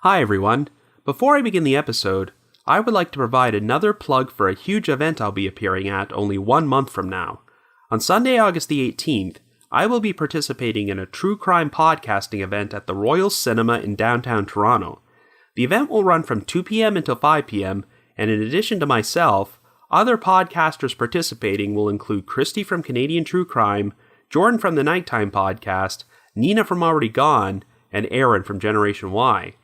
Hi everyone. Before I begin the episode, I would like to provide another plug for a huge event I'll be appearing at only 1 month from now. On Sunday, August the 18th, I will be participating in a true crime podcasting event at the Royal Cinema in downtown Toronto. The event will run from 2 p.m. until 5 p.m., and in addition to myself, other podcasters participating will include Christy from Canadian True Crime, Jordan from the Nighttime Podcast, Nina from Already Gone, and Aaron from Generation Y.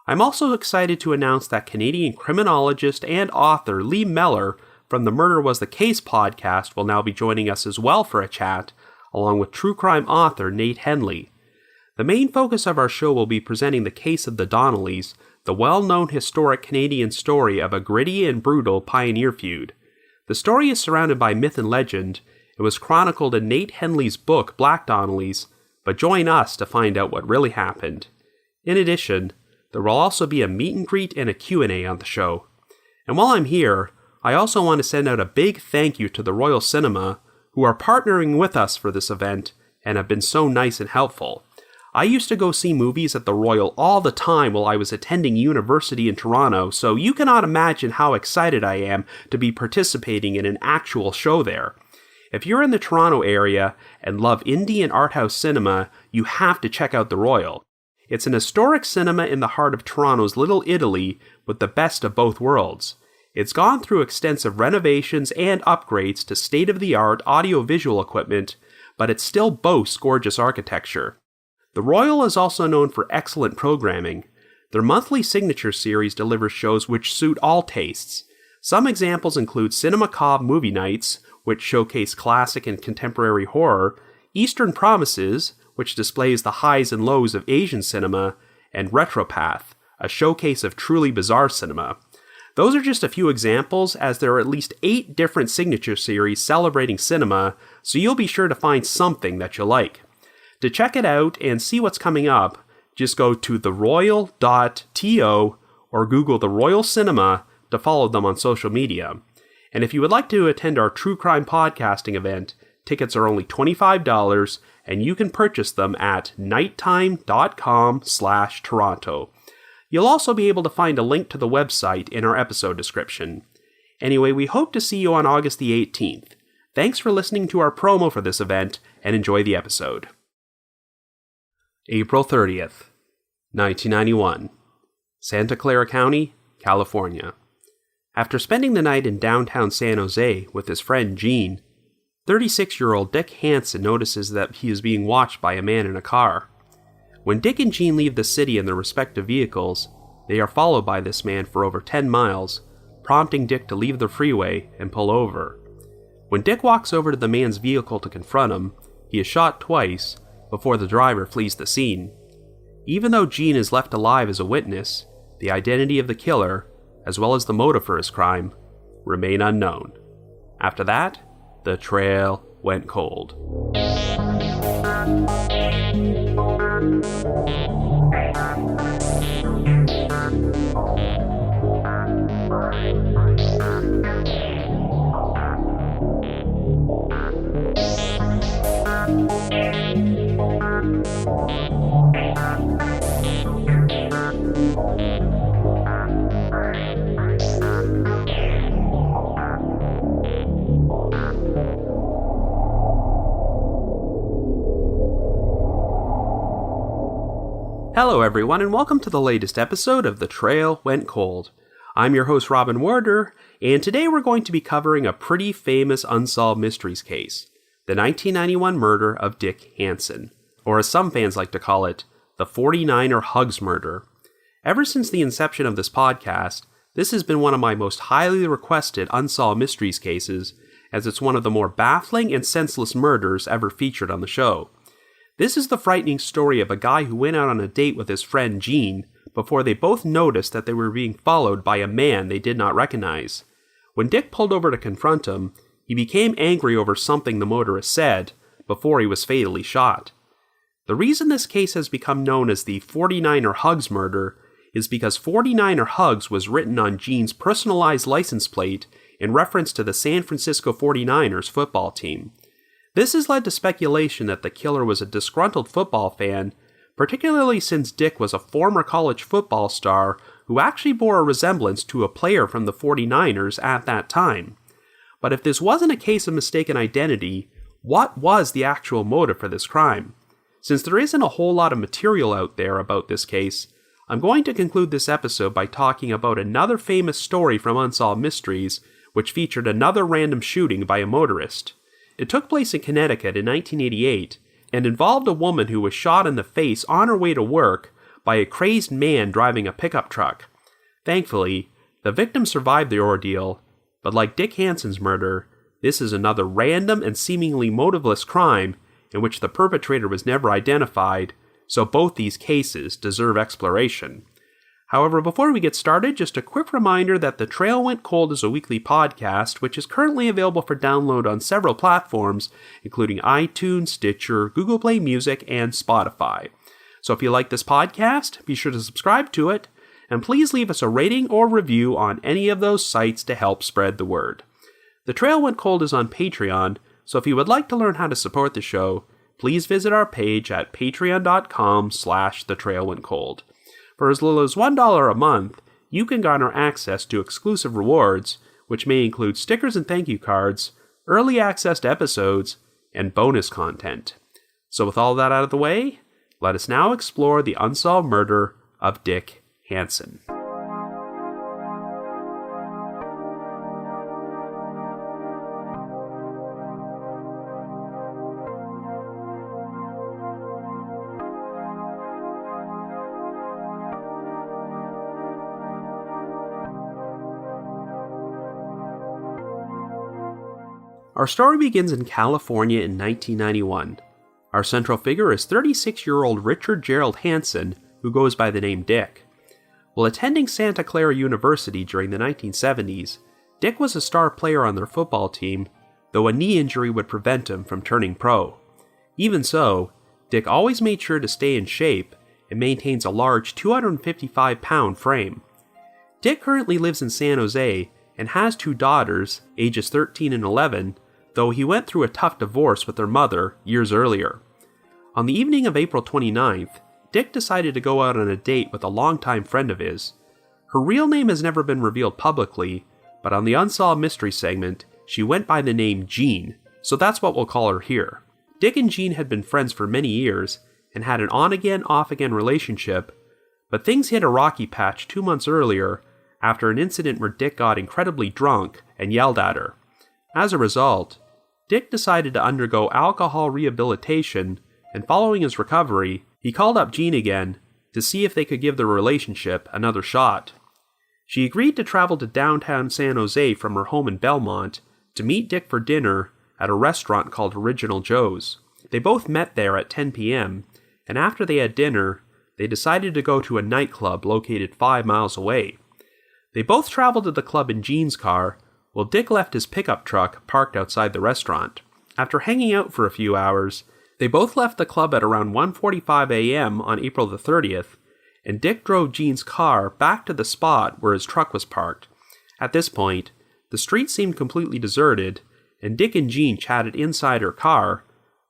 I'm also excited to announce that Canadian criminologist and author Lee Meller from the Murder Was the Case podcast will now be joining us as well for a chat, along with true crime author Nate Henley. The main focus of our show will be presenting the case of the Donnellys, the well-known historic Canadian story of a gritty and brutal pioneer feud. The story is surrounded by myth and legend. It was chronicled in Nate Henley's book Black Donnellys, but join us to find out what really happened. In addition, there will also be a meet and greet and a Q&A on the show. And while I'm here, I also want to send out a big thank you to the Royal Cinema, who are partnering with us for this event and have been so nice and helpful. I used to go see movies at the Royal all the time while I was attending university in Toronto, so you cannot imagine how excited I am to be participating in an actual show there. If you're in the Toronto area and love indie and art house cinema, you have to check out the Royal. It's an historic cinema in the heart of Toronto's Little Italy with the best of both worlds. It's gone through extensive renovations and upgrades to state-of-the-art audio-visual equipment, but it still boasts gorgeous architecture. The Royal is also known for excellent programming. Their monthly signature series delivers shows which suit all tastes. Some examples include Cinema Cobb Movie Nights, which showcase classic and contemporary horror, Eastern Promises, which displays the highs and lows of Asian cinema, and Retropath, a showcase of truly bizarre cinema. Those are just a few examples, as there are at least 8 different signature series celebrating cinema, so you'll be sure to find something that you like. To check it out and see what's coming up, just go to theroyal.to or Google the Royal Cinema to follow them on social media. And if you would like to attend our true crime podcasting event, tickets are only $25, and you can purchase them at nighttime.com/Toronto. You'll also be able to find a link to the website in our episode description. Anyway, we hope to see you on August the 18th. Thanks for listening to our promo for this event, and enjoy the episode. April 30th, 1991. Santa Clara County, California. After spending the night in downtown San Jose with his friend Gene, 36-year-old Dick Hansen notices that he is being watched by a man in a car. When Dick and Gene leave the city in their respective vehicles, they are followed by this man for over 10 miles, prompting Dick to leave the freeway and pull over. When Dick walks over to the man's vehicle to confront him, he is shot twice before the driver flees the scene. Even though Gene is left alive as a witness, the identity of the killer, as well as the motive for his crime, remain unknown. After that, the trail went cold. Hello everyone, and welcome to the latest episode of The Trail Went Cold. I'm your host Robin Warder, and today we're going to be covering a pretty famous unsolved mysteries case, the 1991 murder of Dick Hansen, or as some fans like to call it, the 49er Hugs murder. Ever since the inception of this podcast, this has been one of my most highly requested unsolved mysteries cases, as it's one of the more baffling and senseless murders ever featured on the show. This is the frightening story of a guy who went out on a date with his friend Gene before they both noticed that they were being followed by a man they did not recognize. When Dick pulled over to confront him, he became angry over something the motorist said before he was fatally shot. The reason this case has become known as the 49er Hugs murder is because 49er Hugs was written on Gene's personalized license plate in reference to the San Francisco 49ers football team. This has led to speculation that the killer was a disgruntled football fan, particularly since Dick was a former college football star who actually bore a resemblance to a player from the 49ers at that time. But if this wasn't a case of mistaken identity, what was the actual motive for this crime? Since there isn't a whole lot of material out there about this case, I'm going to conclude this episode by talking about another famous story from Unsolved Mysteries, which featured another random shooting by a motorist. It took place in Connecticut in 1988, and involved a woman who was shot in the face on her way to work by a crazed man driving a pickup truck. Thankfully, the victim survived the ordeal, but like Dick Hansen's murder, this is another random and seemingly motiveless crime in which the perpetrator was never identified, so both these cases deserve exploration. However, before we get started, just a quick reminder that The Trail Went Cold is a weekly podcast, which is currently available for download on several platforms, including iTunes, Stitcher, Google Play Music, and Spotify. So if you like this podcast, be sure to subscribe to it, and please leave us a rating or review on any of those sites to help spread the word. The Trail Went Cold is on Patreon, so if you would like to learn how to support the show, please visit our page at patreon.com/thetrailwentcold. For as little as $1 a month, you can garner access to exclusive rewards, which may include stickers and thank you cards, early access to episodes, and bonus content. So with all that out of the way, let us now explore the unsolved murder of Dick Hansen. Our story begins in California in 1991. Our central figure is 36-year-old Richard Gerald Hansen, who goes by the name Dick. While attending Santa Clara University during the 1970s, Dick was a star player on their football team, though a knee injury would prevent him from turning pro. Even so, Dick always made sure to stay in shape and maintains a large 255-pound frame. Dick currently lives in San Jose and has two daughters, ages 13 and 11, though he went through a tough divorce with their mother years earlier. On the evening of April 29th, Dick decided to go out on a date with a longtime friend of his. Her real name has never been revealed publicly, but on the Unsolved Mystery segment, she went by the name Jean, so that's what we'll call her here. Dick and Jean had been friends for many years and had an on-again, off-again relationship, but things hit a rocky patch 2 months earlier after an incident where Dick got incredibly drunk and yelled at her. As a result, Dick decided to undergo alcohol rehabilitation, and following his recovery, he called up Jean again to see if they could give their relationship another shot. She agreed to travel to downtown San Jose from her home in Belmont to meet Dick for dinner at a restaurant called Original Joe's. They both met there at 10 p.m., and after they had dinner, they decided to go to a nightclub located 5 miles away. They both traveled to the club in Jean's car, while Dick left his pickup truck parked outside the restaurant. After hanging out for a few hours, they both left the club at around 1:45 a.m. on April the 30th, and Dick drove Jean's car back to the spot where his truck was parked. At this point, the street seemed completely deserted, and Dick and Jean chatted inside her car,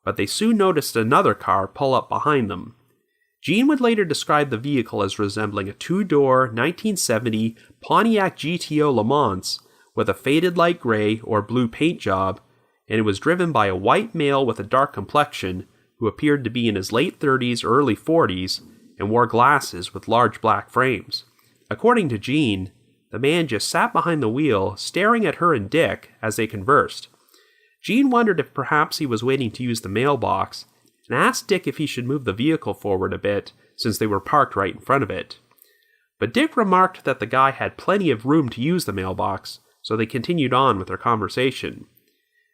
but they soon noticed another car pull up behind them. Jean would later describe the vehicle as resembling a two-door 1970 Pontiac GTO Le Mans with a faded light gray or blue paint job, and it was driven by a white male with a dark complexion who appeared to be in his late 30s or early 40s and wore glasses with large black frames. According to Jean, the man just sat behind the wheel staring at her and Dick as they conversed. Jean wondered if perhaps he was waiting to use the mailbox and asked Dick if he should move the vehicle forward a bit since they were parked right in front of it. But Dick remarked that the guy had plenty of room to use the mailbox, so they continued on with their conversation.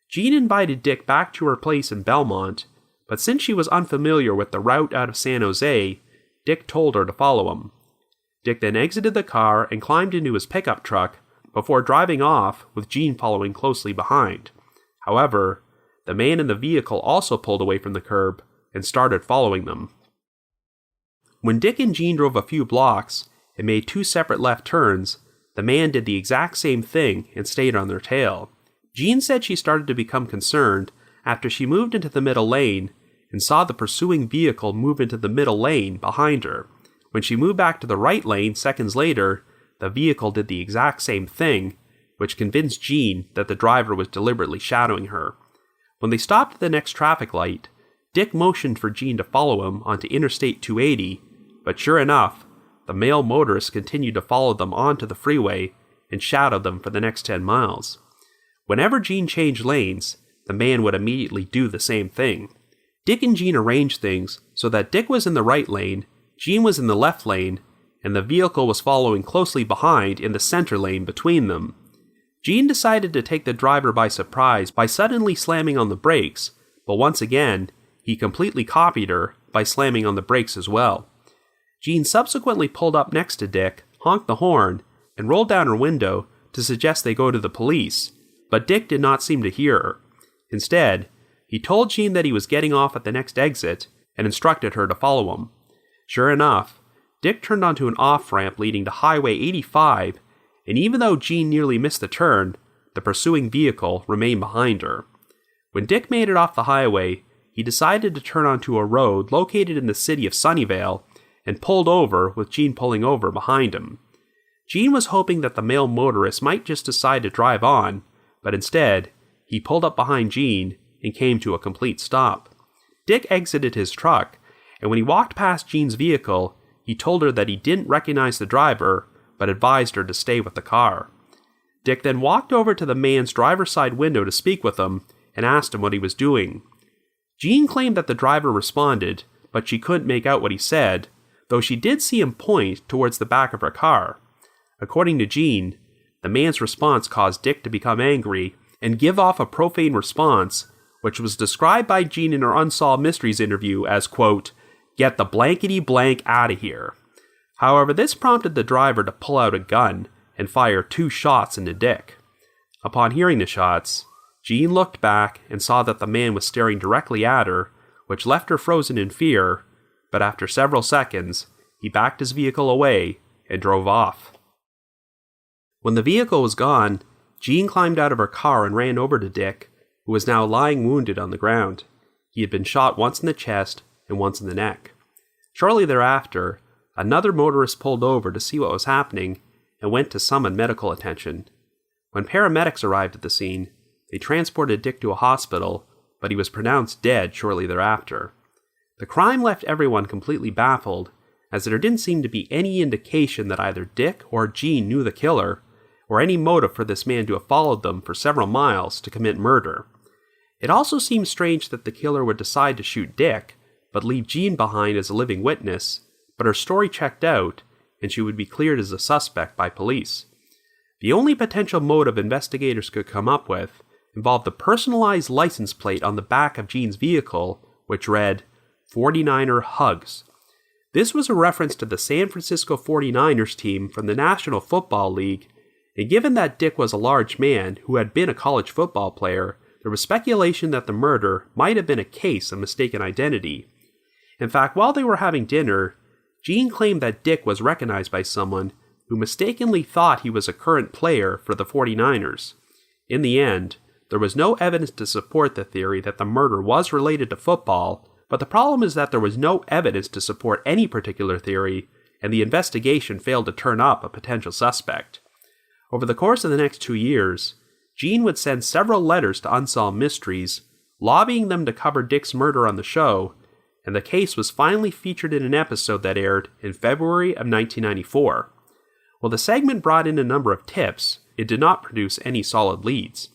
Jean invited Dick back to her place in Belmont, but since she was unfamiliar with the route out of San Jose, Dick told her to follow him. Dick then exited the car and climbed into his pickup truck before driving off with Jean following closely behind. However, the man in the vehicle also pulled away from the curb and started following them. When Dick and Jean drove a few blocks and made 2 separate left turns, the man did the exact same thing and stayed on their tail. Jean said she started to become concerned after she moved into the middle lane and saw the pursuing vehicle move into the middle lane behind her. When she moved back to the right lane seconds later, the vehicle did the exact same thing, which convinced Jean that the driver was deliberately shadowing her. When they stopped at the next traffic light, Dick motioned for Jean to follow him onto Interstate 280, but sure enough, the male motorist continued to follow them onto the freeway and shadowed them for the next 10 miles. Whenever Jean changed lanes, the man would immediately do the same thing. Dick and Jean arranged things so that Dick was in the right lane, Jean was in the left lane, and the vehicle was following closely behind in the center lane between them. Jean decided to take the driver by surprise by suddenly slamming on the brakes, but once again, he completely copied her by slamming on the brakes as well. Jean subsequently pulled up next to Dick, honked the horn, and rolled down her window to suggest they go to the police, but Dick did not seem to hear her. Instead, he told Jean that he was getting off at the next exit and instructed her to follow him. Sure enough, Dick turned onto an off-ramp leading to Highway 85, and even though Jean nearly missed the turn, the pursuing vehicle remained behind her. When Dick made it off the highway, he decided to turn onto a road located in the city of Sunnyvale and pulled over with Jean pulling over behind him. Jean was hoping that the male motorist might just decide to drive on, but instead, he pulled up behind Jean and came to a complete stop. Dick exited his truck, and when he walked past Jean's vehicle, he told her that he didn't recognize the driver, but advised her to stay with the car. Dick then walked over to the man's driver's side window to speak with him and asked him what he was doing. Jean claimed that the driver responded, but she couldn't make out what he said, though she did see him point towards the back of her car. According to Jean, the man's response caused Dick to become angry and give off a profane response, which was described by Jean in her Unsolved Mysteries interview as, quote, "Get the blankety blank out of here." However, this prompted the driver to pull out a gun and fire 2 shots into Dick. Upon hearing the shots, Jean looked back and saw that the man was staring directly at her, which left her frozen in fear, but after several seconds, he backed his vehicle away and drove off. When the vehicle was gone, Jean climbed out of her car and ran over to Dick, who was now lying wounded on the ground. He had been shot once in the chest and once in the neck. Shortly thereafter, another motorist pulled over to see what was happening and went to summon medical attention. When paramedics arrived at the scene, they transported Dick to a hospital, but he was pronounced dead shortly thereafter. The crime left everyone completely baffled, as there didn't seem to be any indication that either Dick or Jean knew the killer, or any motive for this man to have followed them for several miles to commit murder. It also seemed strange that the killer would decide to shoot Dick, but leave Jean behind as a living witness, but her story checked out, and she would be cleared as a suspect by police. The only potential motive investigators could come up with involved the personalized license plate on the back of Jean's vehicle, which read, 49er Hugs. This was a reference to the San Francisco 49ers team from the National Football League, and given that Dick was a large man who had been a college football player, there was speculation that the murder might have been a case of mistaken identity. In fact, while they were having dinner, Jean claimed that Dick was recognized by someone who mistakenly thought he was a current player for the 49ers. In the end, there was no evidence to support the theory that the murder was related to football, but the problem is that there was no evidence to support any particular theory, and the investigation failed to turn up a potential suspect. Over the course of the next 2 years, Jean would send several letters to Unsolved Mysteries, lobbying them to cover Dick's murder on the show, and the case was finally featured in an episode that aired in February of 1994. While the segment brought in a number of tips, it did not produce any solid leads.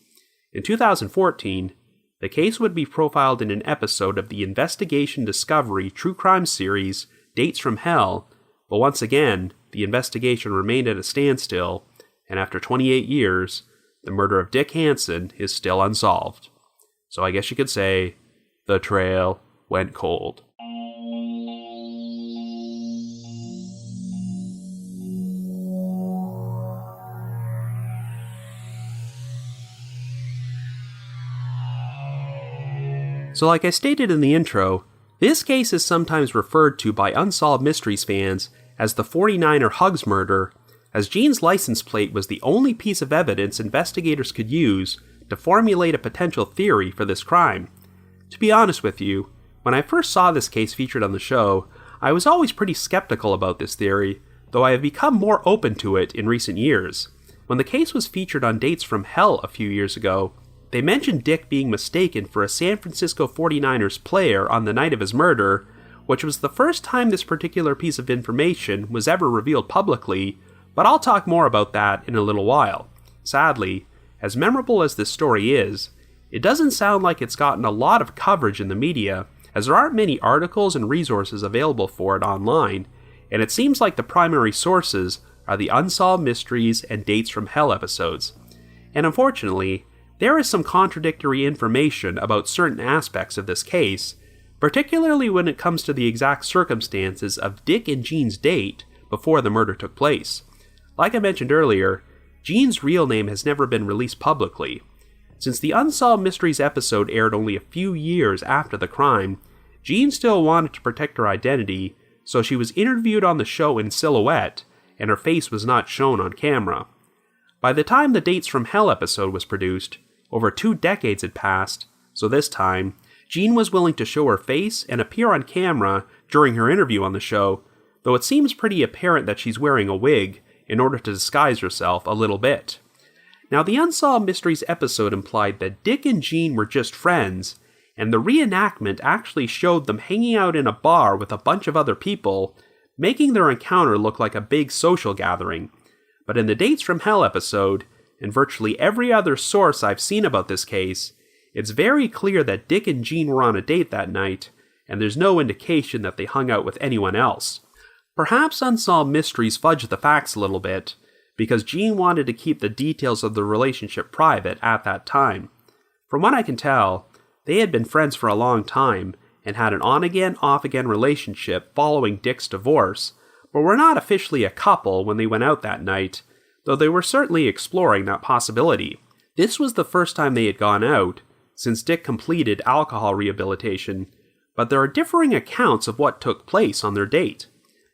In 2014, the case would be profiled in an episode of the Investigation Discovery true crime series Dates from Hell, but once again, the investigation remained at a standstill, and after 28 years, the murder of Dick Hansen is still unsolved. So I guess you could say, the trail went cold. So like I stated in the intro, this case is sometimes referred to by Unsolved Mysteries fans as the 49er Hugs murder, as Jean's license plate was the only piece of evidence investigators could use to formulate a potential theory for this crime. To be honest with you, When I first saw this case featured on the show, I was always pretty skeptical about this theory, though I have become more open to it in recent years. When the case was featured on Dates from Hell a few years ago, they mentioned Dick being mistaken for a San Francisco 49ers player on the night of his murder, which was the first time this particular piece of information was ever revealed publicly, but I'll talk more about that in a little while. Sadly, as memorable as this story is, it doesn't sound like it's gotten a lot of coverage in the media, as there aren't many articles and resources available for it online, and it seems like the primary sources are the Unsolved Mysteries and Dates from Hell episodes. And unfortunately, there is some contradictory information about certain aspects of this case, particularly when it comes to the exact circumstances of Dick and Jean's date before the murder took place. Like I mentioned earlier, Jean's real name has never been released publicly. Since the Unsolved Mysteries episode aired only a few years after the crime, Jean still wanted to protect her identity, so she was interviewed on the show in silhouette, and her face was not shown on camera. By the time the Dates from Hell episode was produced, over 2 decades had passed, so this time, Jean was willing to show her face and appear on camera during her interview on the show, though it seems pretty apparent that she's wearing a wig in order to disguise herself a little bit. Now, the Unsolved Mysteries episode implied that Dick and Jean were just friends, and the reenactment actually showed them hanging out in a bar with a bunch of other people, making their encounter look like a big social gathering. But in the Dates from Hell episode, and virtually every other source I've seen about this case, it's very clear that Dick and Jean were on a date that night, and there's no indication that they hung out with anyone else. Perhaps Unsolved Mysteries fudged the facts a little bit, because Jean wanted to keep the details of the relationship private at that time. From what I can tell, they had been friends for a long time, and had an on-again, off-again relationship following Dick's divorce, but were not officially a couple when they went out that night, though they were certainly exploring that possibility. This was the first time they had gone out, since Dick completed alcohol rehabilitation, but there are differing accounts of what took place on their date.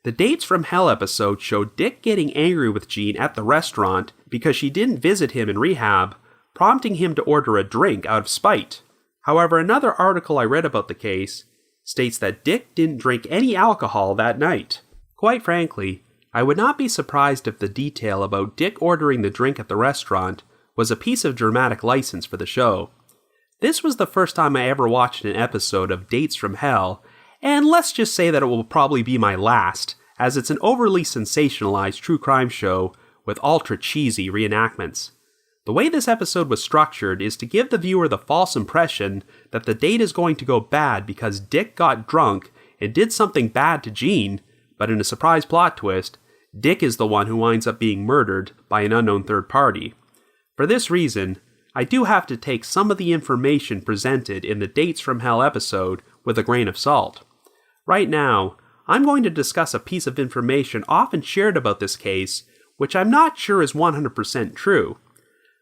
The Dates from Hell episode showed Dick getting angry with Jean at the restaurant because she didn't visit him in rehab, prompting him to order a drink out of spite. However, another article I read about the case states that Dick didn't drink any alcohol that night. Quite frankly, I would not be surprised if the detail about Dick ordering the drink at the restaurant was a piece of dramatic license for the show. This was the first time I ever watched an episode of Dates from Hell, and let's just say that it will probably be my last, as it's an overly sensationalized true crime show with ultra cheesy reenactments. The way this episode was structured is to give the viewer the false impression that the date is going to go bad because Dick got drunk and did something bad to Jean, but in a surprise plot twist, Dick is the one who winds up being murdered by an unknown third party. For this reason, I do have to take some of the information presented in the Dates from Hell episode with a grain of salt. Right now, I'm going to discuss a piece of information often shared about this case, which I'm not sure is 100% true.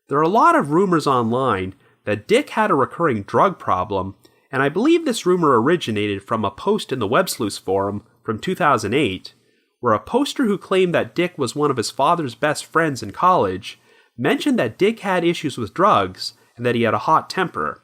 There are a lot of rumors online that Dick had a recurring drug problem, and I believe this rumor originated from a post in the WebSleuth forum from 2008, where a poster who claimed that Dick was one of his father's best friends in college mentioned that Dick had issues with drugs and that he had a hot temper.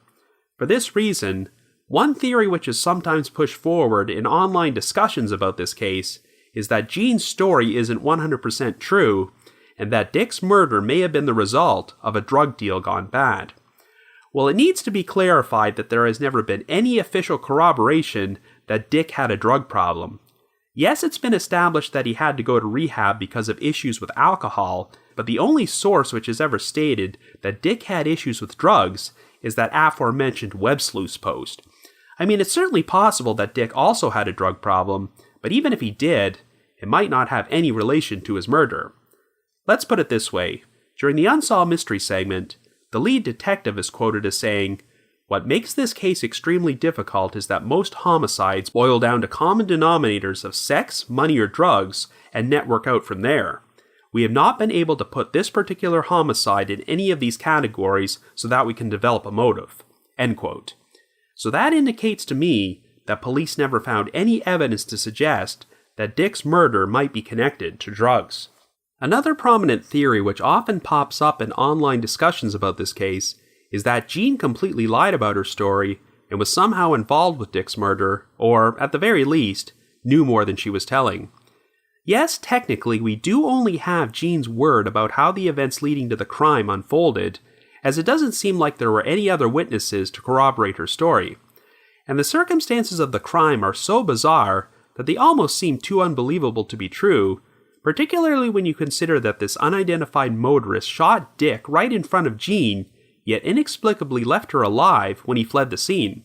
For this reason, one theory which is sometimes pushed forward in online discussions about this case is that Jean's story isn't 100% true, and that Dick's murder may have been the result of a drug deal gone bad. Well, it needs to be clarified that there has never been any official corroboration that Dick had a drug problem. Yes, it's been established that he had to go to rehab because of issues with alcohol, but the only source which has ever stated that Dick had issues with drugs is that aforementioned WebSleuth post. I mean, it's certainly possible that Dick also had a drug problem, but even if he did, it might not have any relation to his murder. Let's put it this way. During the Unsolved Mystery segment, the lead detective is quoted as saying, "What makes this case extremely difficult is that most homicides boil down to common denominators of sex, money, or drugs, and network out from there. We have not been able to put this particular homicide in any of these categories so that we can develop a motive." End quote. So that indicates to me that police never found any evidence to suggest that Dick's murder might be connected to drugs. Another prominent theory which often pops up in online discussions about this case is that Jean completely lied about her story and was somehow involved with Dick's murder, or, at the very least, knew more than she was telling. Yes, technically, we do only have Jean's word about how the events leading to the crime unfolded, as it doesn't seem like there were any other witnesses to corroborate her story. And the circumstances of the crime are so bizarre that they almost seem too unbelievable to be true, particularly when you consider that this unidentified motorist shot Dick right in front of Jean, yet inexplicably left her alive when he fled the scene.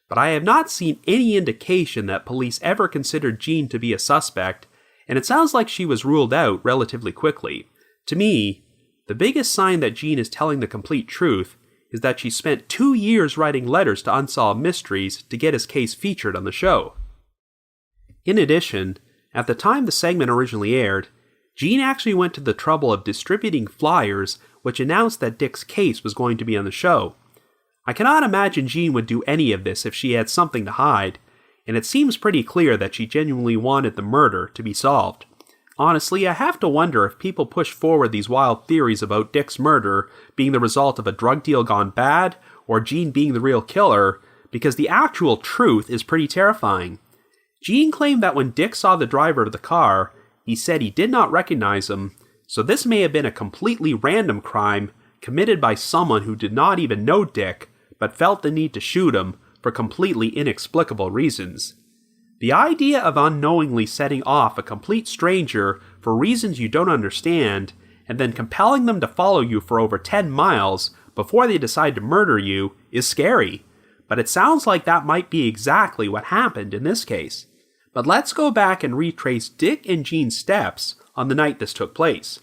But I have not seen any indication that police ever considered Jean to be a suspect, and it sounds like she was ruled out relatively quickly. To me, the biggest sign that Jean is telling the complete truth is that she spent 2 years writing letters to Unsolved Mysteries to get his case featured on the show. In addition, at the time the segment originally aired, Jean actually went to the trouble of distributing flyers which announced that Dick's case was going to be on the show. I cannot imagine Jean would do any of this if she had something to hide, and it seems pretty clear that she genuinely wanted the murder to be solved. Honestly, I have to wonder if people push forward these wild theories about Dick's murder being the result of a drug deal gone bad, or Jean being the real killer, because the actual truth is pretty terrifying. Jean claimed that when Dick saw the driver of the car, he said he did not recognize him, so this may have been a completely random crime committed by someone who did not even know Dick, but felt the need to shoot him for completely inexplicable reasons. The idea of unknowingly setting off a complete stranger for reasons you don't understand, and then compelling them to follow you for over 10 miles before they decide to murder you, is scary. But it sounds like that might be exactly what happened in this case. But let's go back and retrace Dick and Jean's steps on the night this took place.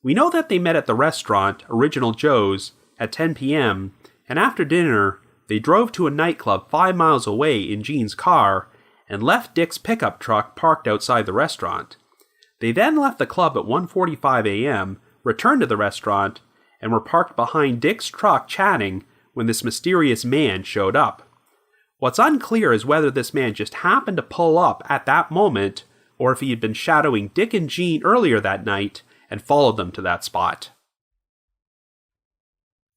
We know that they met at the restaurant, Original Joe's, at 10 p.m., and after dinner, they drove to a nightclub 5 miles away in Jean's car and left Dick's pickup truck parked outside the restaurant. They then left the club at 1:45 a.m., returned to the restaurant, and were parked behind Dick's truck chatting when this mysterious man showed up. What's unclear is whether this man just happened to pull up at that moment, or if he had been shadowing Dick and Jean earlier that night and followed them to that spot.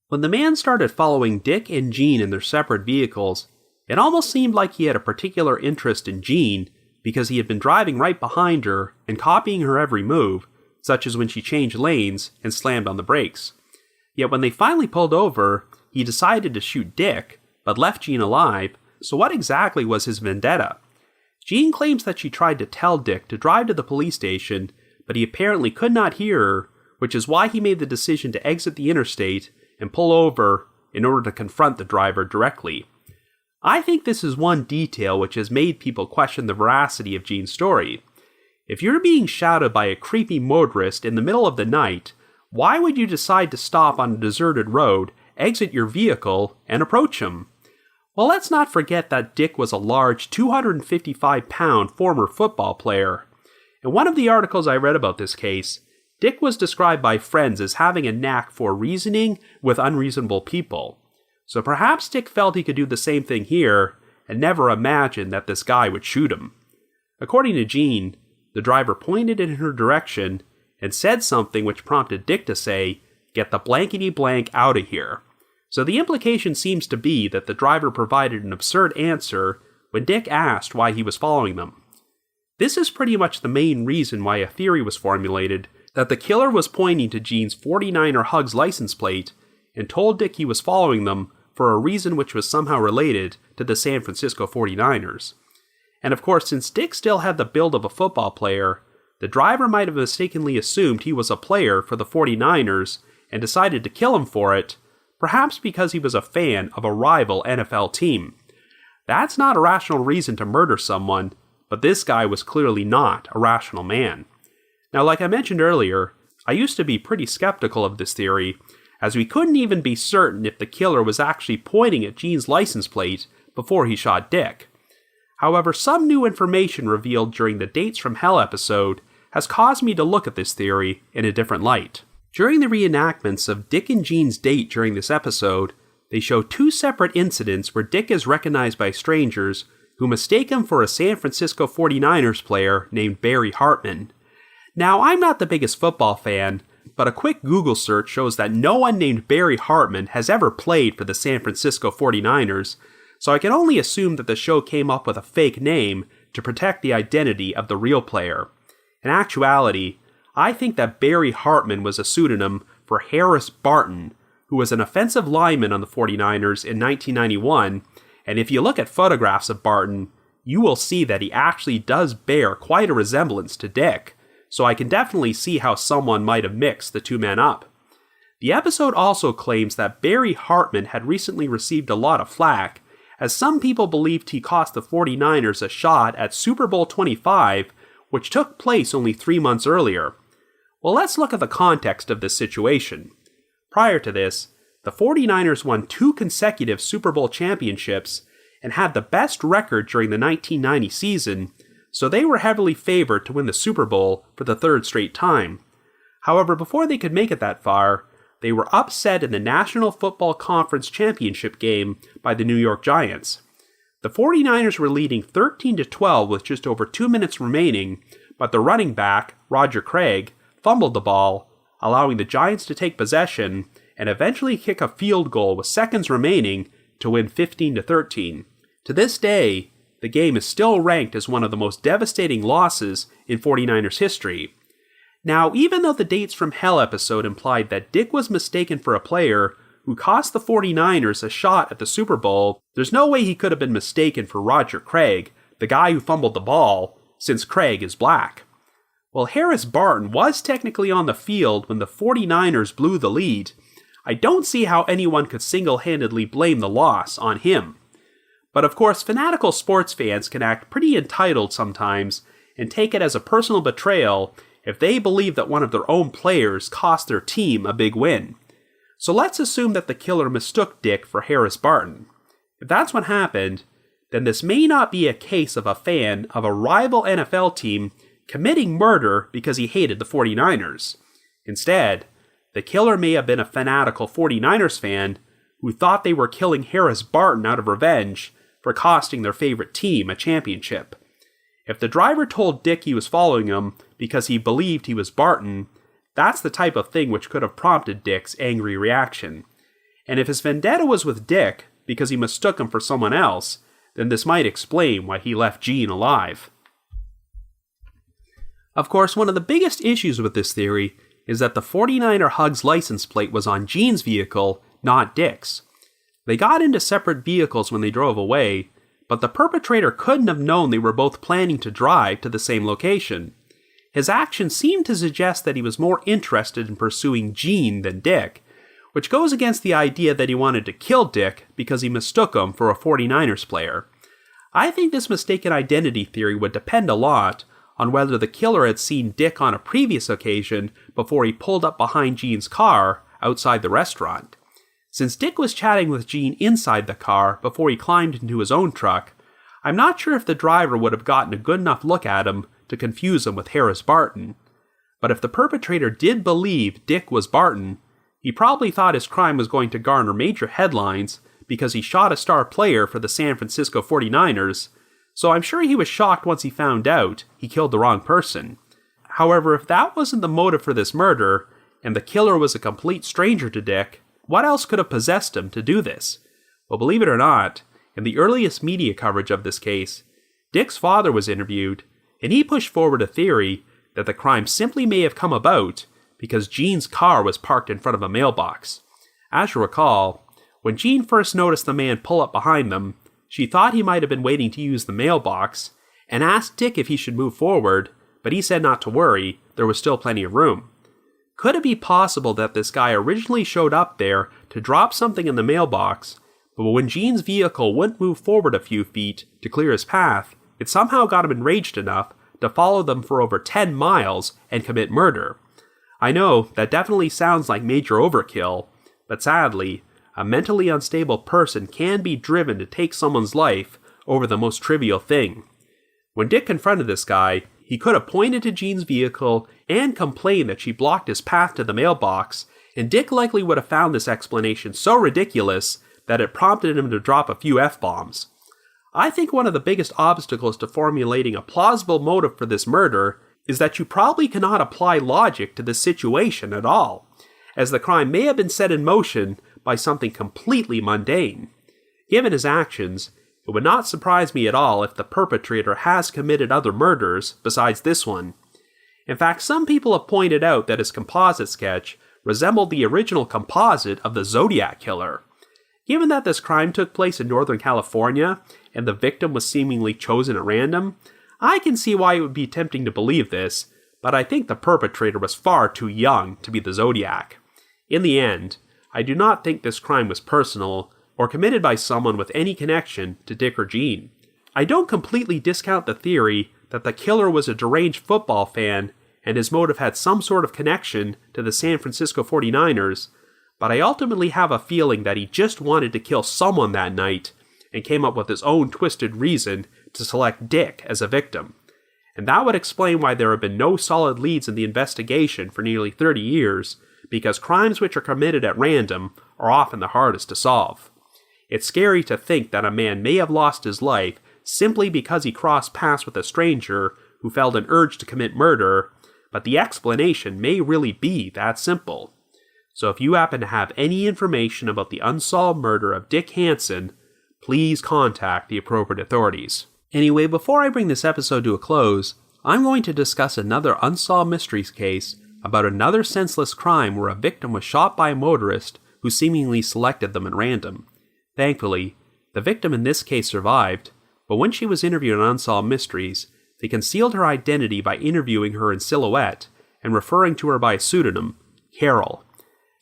When the man started following Dick and Jean in their separate vehicles, it almost seemed like he had a particular interest in Jean because he had been driving right behind her and copying her every move, such as when she changed lanes and slammed on the brakes. Yet when they finally pulled over, he decided to shoot Dick, but left Jean alive, so what exactly was his vendetta? Jean claims that she tried to tell Dick to drive to the police station, but he apparently could not hear her, which is why he made the decision to exit the interstate and pull over in order to confront the driver directly. I think this is one detail which has made people question the veracity of Jean's story. If you're being shadowed by a creepy motorist in the middle of the night, why would you decide to stop on a deserted road, exit your vehicle, and approach him? Well, let's not forget that Dick was a large 255-pound former football player. In one of the articles I read about this case, Dick was described by friends as having a knack for reasoning with unreasonable people. So perhaps Dick felt he could do the same thing here, and never imagined that this guy would shoot him. According to Jean, the driver pointed in her direction and said something which prompted Dick to say, "Get the blankety blank out of here." So the implication seems to be that the driver provided an absurd answer when Dick asked why he was following them. This is pretty much the main reason why a theory was formulated that the killer was pointing to Jean's 49er Hugs license plate and told Dick he was following them for a reason which was somehow related to the San Francisco 49ers. And of course, since Dick still had the build of a football player, the driver might have mistakenly assumed he was a player for the 49ers and decided to kill him for it, perhaps because he was a fan of a rival NFL team. That's not a rational reason to murder someone, but this guy was clearly not a rational man. Now, like I mentioned earlier, I used to be pretty skeptical of this theory, as we couldn't even be certain if the killer was actually pointing at Jean's license plate before he shot Dick. However, some new information revealed during the Dates from Hell episode has caused me to look at this theory in a different light. During the reenactments of Dick and Jean's date during this episode, they show two separate incidents where Dick is recognized by strangers who mistake him for a San Francisco 49ers player named Barry Hartman. Now, I'm not the biggest football fan, but a quick Google search shows that no one named Barry Hartman has ever played for the San Francisco 49ers, so I can only assume that the show came up with a fake name to protect the identity of the real player. In actuality, I think that Barry Hartman was a pseudonym for Harris Barton, who was an offensive lineman on the 49ers in 1991, and if you look at photographs of Barton, you will see that he actually does bear quite a resemblance to Dick, so I can definitely see how someone might have mixed the two men up. The episode also claims that Barry Hartman had recently received a lot of flack, as some people believed he cost the 49ers a shot at Super Bowl 25, which took place only 3 months earlier. Well, let's look at the context of this situation. Prior to this, the 49ers won 2 consecutive Super Bowl championships and had the best record during the 1990 season, so they were heavily favored to win the Super Bowl for the 3rd straight time. However, before they could make it that far, they were upset in the National Football Conference Championship game by the New York Giants. The 49ers were leading 13-12 with just over 2 minutes remaining, but the running back, Roger Craig, fumbled the ball, allowing the Giants to take possession and eventually kick a field goal with seconds remaining to win 15-13. To this day, the game is still ranked as one of the most devastating losses in 49ers history. Now, even though the Dates from Hell episode implied that Dick was mistaken for a player who cost the 49ers a shot at the Super Bowl, there's no way he could have been mistaken for Roger Craig, the guy who fumbled the ball, since Craig is black. While Harris Barton was technically on the field when the 49ers blew the lead, I don't see how anyone could single-handedly blame the loss on him. But of course, fanatical sports fans can act pretty entitled sometimes and take it as a personal betrayal if they believe that one of their own players cost their team a big win. So let's assume that the killer mistook Dick for Harris Barton. If that's what happened, then this may not be a case of a fan of a rival NFL team committing murder because he hated the 49ers. Instead, the killer may have been a fanatical 49ers fan who thought they were killing Harris Barton out of revenge for costing their favorite team a championship. If the driver told Dick he was following him because he believed he was Barton, that's the type of thing which could have prompted Dick's angry reaction. And if his vendetta was with Dick because he mistook him for someone else, then this might explain why he left Gene alive. Of course, one of the biggest issues with this theory is that the 49er Hugs license plate was on Gene's vehicle, not Dick's. They got into separate vehicles when they drove away, but the perpetrator couldn't have known they were both planning to drive to the same location. His actions seemed to suggest that he was more interested in pursuing Gene than Dick, which goes against the idea that he wanted to kill Dick because he mistook him for a 49ers player. I think this mistaken identity theory would depend a lot on whether the killer had seen Dick on a previous occasion before he pulled up behind Gene's car outside the restaurant. Since Dick was chatting with Gene inside the car before he climbed into his own truck, I'm not sure if the driver would have gotten a good enough look at him to confuse him with Harris Barton. But if the perpetrator did believe Dick was Barton, he probably thought his crime was going to garner major headlines because he shot a star player for the San Francisco 49ers, so I'm sure he was shocked once he found out he killed the wrong person. However, if that wasn't the motive for this murder, and the killer was a complete stranger to Dick, what else could have possessed him to do this? Well, believe it or not, in the earliest media coverage of this case, Dick's father was interviewed, and he pushed forward a theory that the crime simply may have come about because Gene's car was parked in front of a mailbox. As you recall, when Gene first noticed the man pull up behind them, she thought he might have been waiting to use the mailbox, and asked Dick if he should move forward, but he said not to worry, there was still plenty of room. Could it be possible that this guy originally showed up there to drop something in the mailbox, but when Gene's vehicle wouldn't move forward a few feet to clear his path, it somehow got him enraged enough to follow them for over 10 miles and commit murder? I know, that definitely sounds like major overkill, but sadly, a mentally unstable person can be driven to take someone's life over the most trivial thing. When Dick confronted this guy, he could have pointed to Gene's vehicle and complained that she blocked his path to the mailbox, and Dick likely would have found this explanation so ridiculous that it prompted him to drop a few F-bombs. I think one of the biggest obstacles to formulating a plausible motive for this murder is that you probably cannot apply logic to this situation at all, as the crime may have been set in motion by something completely mundane. Given his actions, it would not surprise me at all if the perpetrator has committed other murders besides this one. In fact, some people have pointed out that his composite sketch resembled the original composite of the Zodiac Killer. Given that this crime took place in Northern California, and the victim was seemingly chosen at random, I can see why it would be tempting to believe this, but I think the perpetrator was far too young to be the Zodiac. In the end, I do not think this crime was personal, or committed by someone with any connection to Dick or Jean. I don't completely discount the theory that the killer was a deranged football fan and his motive had some sort of connection to the San Francisco 49ers, but I ultimately have a feeling that he just wanted to kill someone that night and came up with his own twisted reason to select Dick as a victim. And that would explain why there have been no solid leads in the investigation for nearly 30 years, because crimes which are committed at random are often the hardest to solve. It's scary to think that a man may have lost his life simply because he crossed paths with a stranger who felt an urge to commit murder, but the explanation may really be that simple. So if you happen to have any information about the unsolved murder of Dick Hansen, please contact the appropriate authorities. Anyway, before I bring this episode to a close, I'm going to discuss another unsolved mysteries case about another senseless crime where a victim was shot by a motorist who seemingly selected them at random. Thankfully, the victim in this case survived, but when she was interviewed on Unsolved Mysteries, they concealed her identity by interviewing her in silhouette and referring to her by a pseudonym, Carol.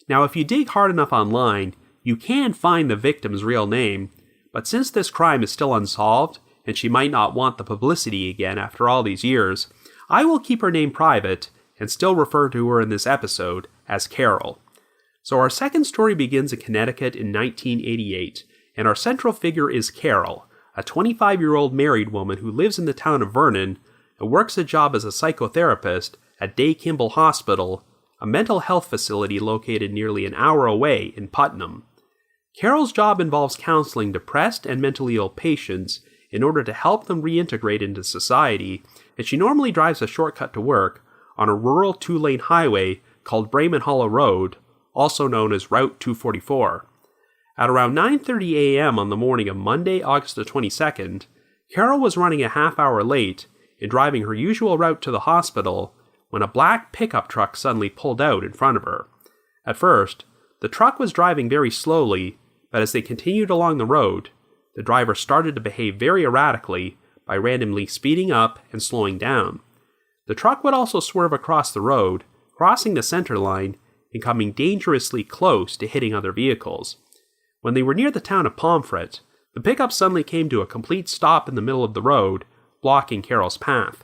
Now, if you dig hard enough online, you can find the victim's real name, but since this crime is still unsolved, and she might not want the publicity again after all these years, I will keep her name private and still refer to her in this episode as Carol. So our second story begins in Connecticut in 1988, and our central figure is Carol, a 25-year-old married woman who lives in the town of Vernon and works a job as a psychotherapist at Day Kimball Hospital, a mental health facility located nearly an hour away in Putnam. Carol's job involves counseling depressed and mentally ill patients in order to help them reintegrate into society, and she normally drives a shortcut to work on a rural two-lane highway called Bremen Hollow Road, also known as Route 244. At around 9:30 a.m. on the morning of Monday, August the 22nd, Carol was running a half-hour late and driving her usual route to the hospital when a black pickup truck suddenly pulled out in front of her. At first, the truck was driving very slowly, but as they continued along the road, the driver started to behave very erratically by randomly speeding up and slowing down. The truck would also swerve across the road, crossing the center line, and coming dangerously close to hitting other vehicles. When they were near the town of Pomfret, the pickup suddenly came to a complete stop in the middle of the road, blocking Carol's path.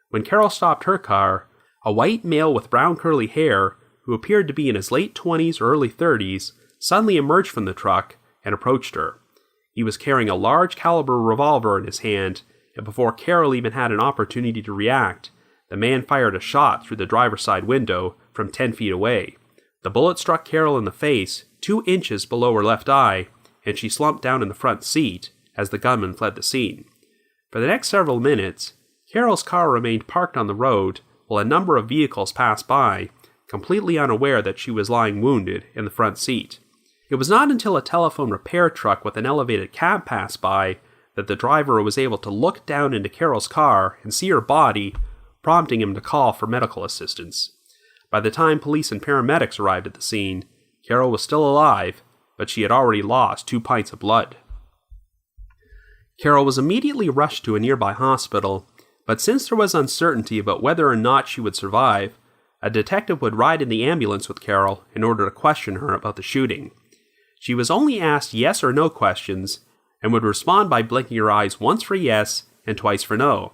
When Carol stopped her car, a white male with brown curly hair, who appeared to be in his late 20s or early 30s, suddenly emerged from the truck and approached her. He was carrying a large caliber revolver in his hand, and before Carol even had an opportunity to react, the man fired a shot through the driver's side window from 10 feet away. The bullet struck Carol in the face, 2 inches below her left eye, and she slumped down in the front seat as the gunman fled the scene. For the next several minutes, Carol's car remained parked on the road while a number of vehicles passed by, completely unaware that she was lying wounded in the front seat. It was not until a telephone repair truck with an elevated cab passed by that the driver was able to look down into Carol's car and see her body, prompting him to call for medical assistance. By the time police and paramedics arrived at the scene, Carol was still alive, but she had already lost 2 pints of blood. Carol was immediately rushed to a nearby hospital, but since there was uncertainty about whether or not she would survive, a detective would ride in the ambulance with Carol in order to question her about the shooting. She was only asked yes or no questions, and would respond by blinking her eyes once for yes and twice for no.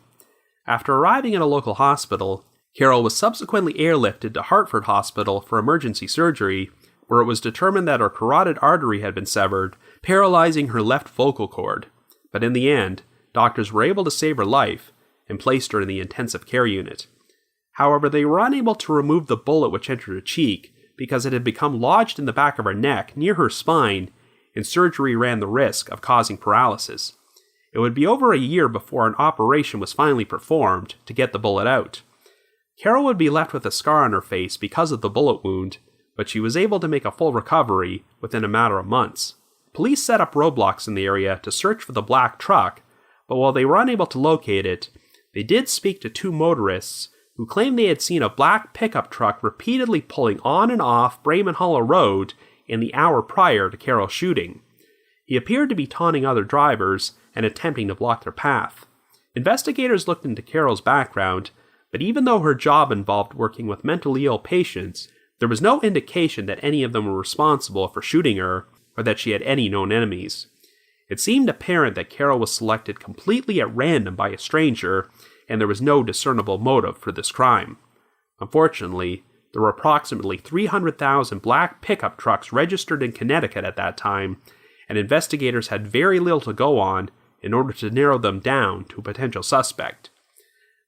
After arriving at a local hospital, Carol was subsequently airlifted to Hartford Hospital for emergency surgery, where it was determined that her carotid artery had been severed, paralyzing her left vocal cord. But in the end, doctors were able to save her life and placed her in the intensive care unit. However, they were unable to remove the bullet which entered her cheek because it had become lodged in the back of her neck near her spine, and surgery ran the risk of causing paralysis. It would be over a year before an operation was finally performed to get the bullet out. Carol would be left with a scar on her face because of the bullet wound, but she was able to make a full recovery within a matter of months. police set up roadblocks in the area to search for the black truck, but while they were unable to locate it, they did speak to two motorists who claimed they had seen a black pickup truck repeatedly pulling on and off Bremen Hollow Road in the hour prior to Carol's shooting. He appeared to be taunting other drivers and attempting to block their path. Investigators looked into Carol's background, but even though her job involved working with mentally ill patients, there was no indication that any of them were responsible for shooting her or that she had any known enemies. It seemed apparent that Carol was selected completely at random by a stranger, and there was no discernible motive for this crime. Unfortunately, there were approximately 300,000 black pickup trucks registered in Connecticut at that time, and investigators had very little to go on in order to narrow them down to a potential suspect.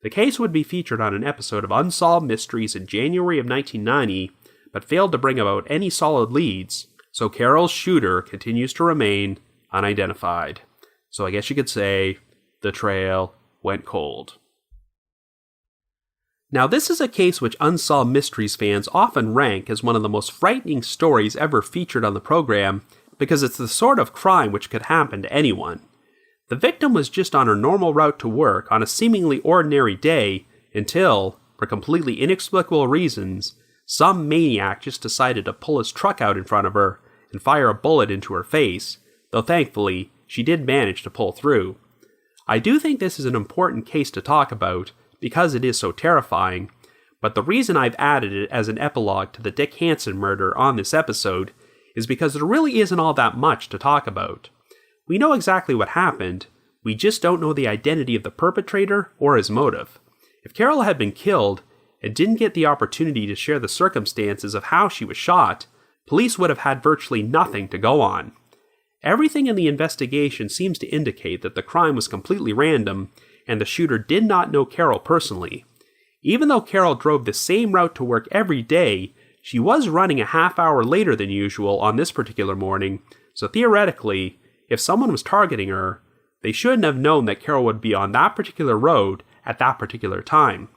The case would be featured on an episode of Unsolved Mysteries in January of 1990, but failed to bring about any solid leads, so Carol's shooter continues to remain unidentified. So I guess you could say the trail went cold. Now, this is a case which Unsolved Mysteries fans often rank as one of the most frightening stories ever featured on the program, because it's the sort of crime which could happen to anyone. The victim was just on her normal route to work on a seemingly ordinary day until, for completely inexplicable reasons, some maniac just decided to pull his truck out in front of her and fire a bullet into her face, though thankfully, she did manage to pull through. I do think this is an important case to talk about, because it is so terrifying, but the reason I've added it as an epilogue to the Dick Hansen murder on this episode is because there really isn't all that much to talk about. We know exactly what happened, we just don't know the identity of the perpetrator or his motive. If Carol had been killed and didn't get the opportunity to share the circumstances of how she was shot, police would have had virtually nothing to go on. Everything in the investigation seems to indicate that the crime was completely random and the shooter did not know Carol personally. Even though Carol drove the same route to work every day, she was running a half hour later than usual on this particular morning, so theoretically, if someone was targeting her, they shouldn't have known that Carol would be on that particular road at that particular time.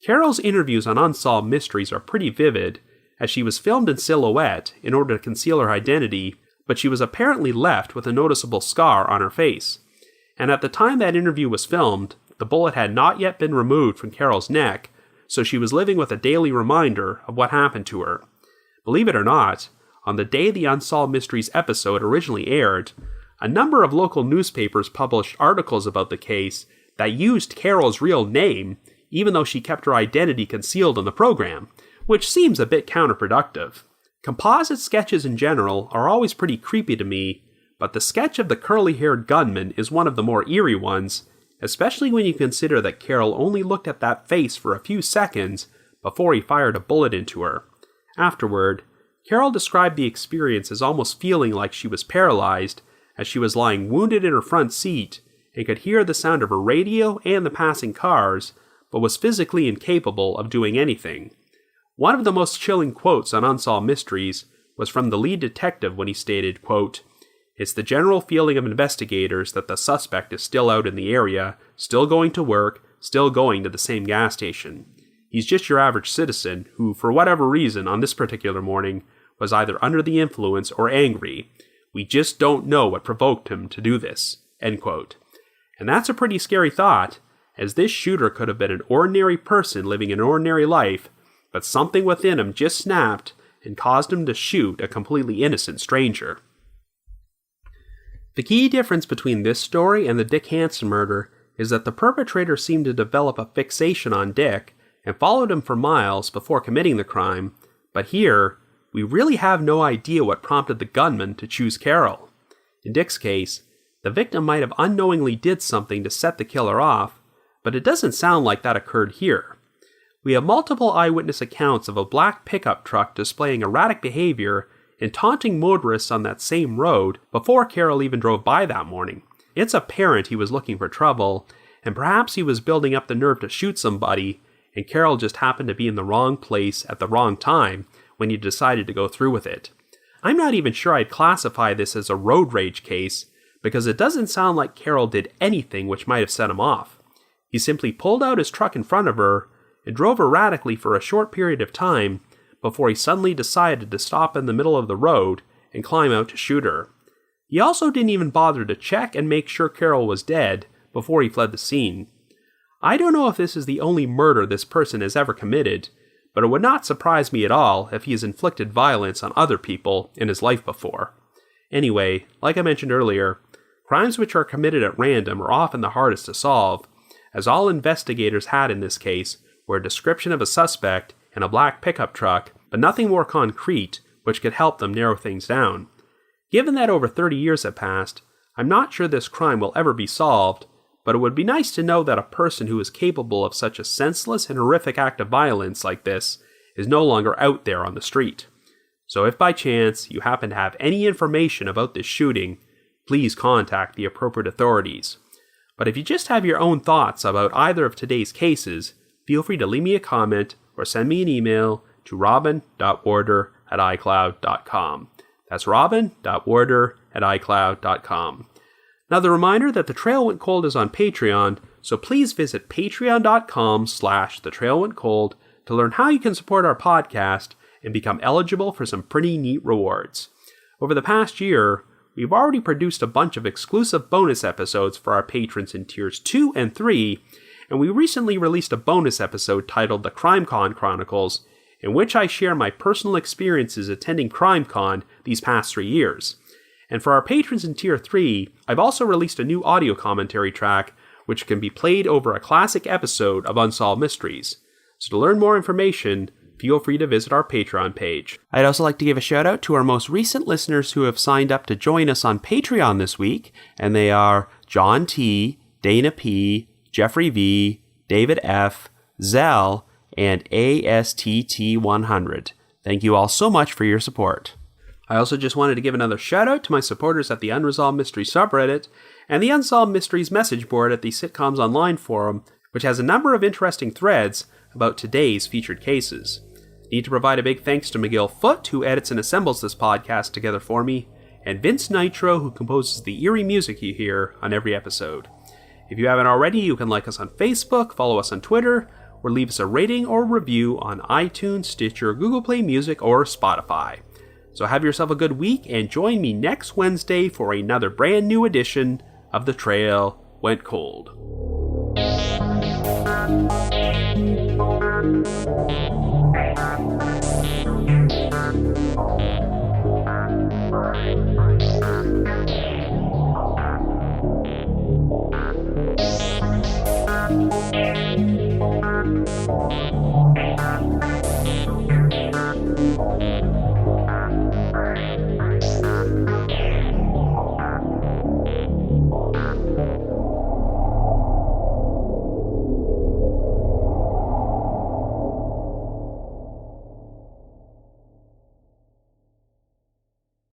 Carol's interviews on Unsolved Mysteries are pretty vivid, as she was filmed in silhouette in order to conceal her identity, but she was apparently left with a noticeable scar on her face. And at the time that interview was filmed, the bullet had not yet been removed from Carol's neck, so she was living with a daily reminder of what happened to her. Believe it or not, on the day the Unsolved Mysteries episode originally aired, a number of local newspapers published articles about the case that used Carol's real name, even though she kept her identity concealed in the program, which seems a bit counterproductive. Composite sketches in general are always pretty creepy to me, but the sketch of the curly-haired gunman is one of the more eerie ones, especially when you consider that Carol only looked at that face for a few seconds before he fired a bullet into her. Afterward, Carol described the experience as almost feeling like she was paralyzed, as she was lying wounded in her front seat and could hear the sound of her radio and the passing cars, but was physically incapable of doing anything. One of the most chilling quotes on Unsolved Mysteries was from the lead detective when he stated, quote, "It's the general feeling of investigators that the suspect is still out in the area, still going to work, still going to the same gas station. He's just your average citizen who, for whatever reason on this particular morning, was either under the influence or angry. We just don't know what provoked him to do this." End quote. And that's a pretty scary thought, as this shooter could have been an ordinary person living an ordinary life, but something within him just snapped and caused him to shoot a completely innocent stranger. The key difference between this story and the Dick Hansen murder is that the perpetrator seemed to develop a fixation on Dick and followed him for miles before committing the crime, but here, we really have no idea what prompted the gunman to choose Carol. In Dick's case, the victim might have unknowingly did something to set the killer off, but it doesn't sound like that occurred here. We have multiple eyewitness accounts of a black pickup truck displaying erratic behavior and taunting motorists on that same road before Carol even drove by that morning. It's apparent he was looking for trouble, and perhaps he was building up the nerve to shoot somebody, and Carol just happened to be in the wrong place at the wrong time when he decided to go through with it. I'm not even sure I'd classify this as a road rage case, because it doesn't sound like Carol did anything which might have set him off. He simply pulled out his truck in front of her and drove erratically for a short period of time before he suddenly decided to stop in the middle of the road and climb out to shoot her. He also didn't even bother to check and make sure Carol was dead before he fled the scene. I don't know if this is the only murder this person has ever committed, but it would not surprise me at all if he has inflicted violence on other people in his life before. Anyway, like I mentioned earlier, crimes which are committed at random are often the hardest to solve, as all investigators had in this case were a description of a suspect in a black pickup truck, but nothing more concrete which could help them narrow things down. Given that over 30 years have passed, I'm not sure this crime will ever be solved, but it would be nice to know that a person who is capable of such a senseless and horrific act of violence like this is no longer out there on the street. So if by chance you happen to have any information about this shooting, please contact the appropriate authorities. But if you just have your own thoughts about either of today's cases, feel free to leave me a comment or send me an email to robin.warder@icloud.com. That's robin.warder@icloud.com. Now, the reminder that The Trail Went Cold is on Patreon, so please visit patreon.com/thetrailwentcold to learn how you can support our podcast and become eligible for some pretty neat rewards. Over the past year, we've already produced a bunch of exclusive bonus episodes for our patrons in Tiers 2 and 3, and we recently released a bonus episode titled The CrimeCon Chronicles, in which I share my personal experiences attending CrimeCon these past 3 years. And for our patrons in Tier 3, I've also released a new audio commentary track, which can be played over a classic episode of Unsolved Mysteries. So to learn more information, feel free to visit our Patreon page. I'd also like to give a shout out to our most recent listeners who have signed up to join us on Patreon this week, and they are John T., Dana P., Jeffrey V., David F., Zell, and ASTT100. Thank you all so much for your support. I also just wanted to give another shout out to my supporters at the Unresolved Mysteries subreddit and the Unsolved Mysteries message board at the Sitcoms Online forum, which has a number of interesting threads about today's featured cases. Need to provide a big thanks to Miguel Foote, who edits and assembles this podcast together for me, and Vince Nitro, who composes the eerie music you hear on every episode. If you haven't already, you can like us on Facebook, follow us on Twitter, or leave us a rating or review on iTunes, Stitcher, Google Play Music, or Spotify. So have yourself a good week, and join me next Wednesday for another brand new edition of The Trail Went Cold.